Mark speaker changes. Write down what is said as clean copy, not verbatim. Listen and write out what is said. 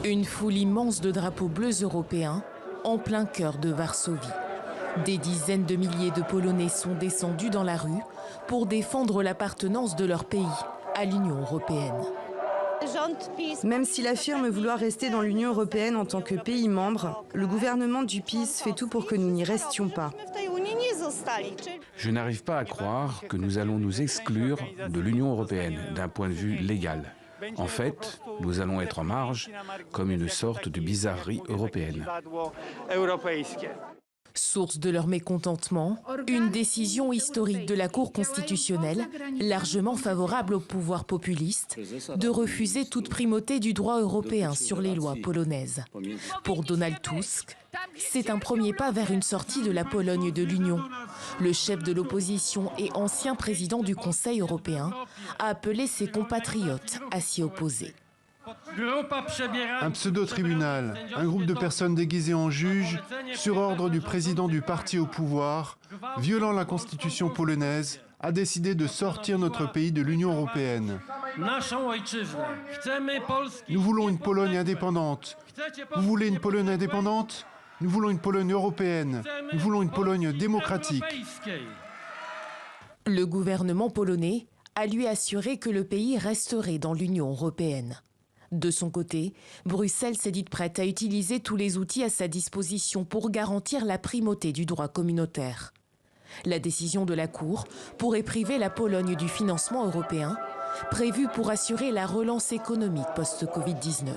Speaker 1: Une foule immense de drapeaux bleus européens en plein cœur de Varsovie. Des dizaines de milliers de Polonais sont descendus dans la rue pour défendre l'appartenance de leur pays à l'Union européenne.
Speaker 2: Même s'il affirme vouloir rester dans l'Union européenne en tant que pays membre, le gouvernement du PiS fait tout pour que nous n'y restions pas.
Speaker 3: Je n'arrive pas à croire que nous allons nous exclure de l'Union européenne d'un point de vue légal. En fait, nous allons être en marge, comme une sorte de bizarrerie européenne.
Speaker 1: Source de leur mécontentement, une décision historique de la Cour constitutionnelle, largement favorable au pouvoir populiste, de refuser toute primauté du droit européen sur les lois polonaises. Pour Donald Tusk, c'est un premier pas vers une sortie de la Pologne de l'Union. Le chef de l'opposition et ancien président du Conseil européen a appelé ses compatriotes à s'y opposer.
Speaker 4: Un pseudo-tribunal, un groupe de personnes déguisées en juges, sur ordre du président du parti au pouvoir, violant la constitution polonaise, a décidé de sortir notre pays de l'Union européenne. Nous voulons une Pologne indépendante. Vous voulez une Pologne indépendante ? Nous voulons une Pologne européenne. Nous voulons une Pologne démocratique.
Speaker 1: Le gouvernement polonais a lui assuré que le pays resterait dans l'Union européenne. De son côté, Bruxelles s'est dite prête à utiliser tous les outils à sa disposition pour garantir la primauté du droit communautaire. La décision de la Cour pourrait priver la Pologne du financement européen, prévu pour assurer la relance économique post-Covid-19.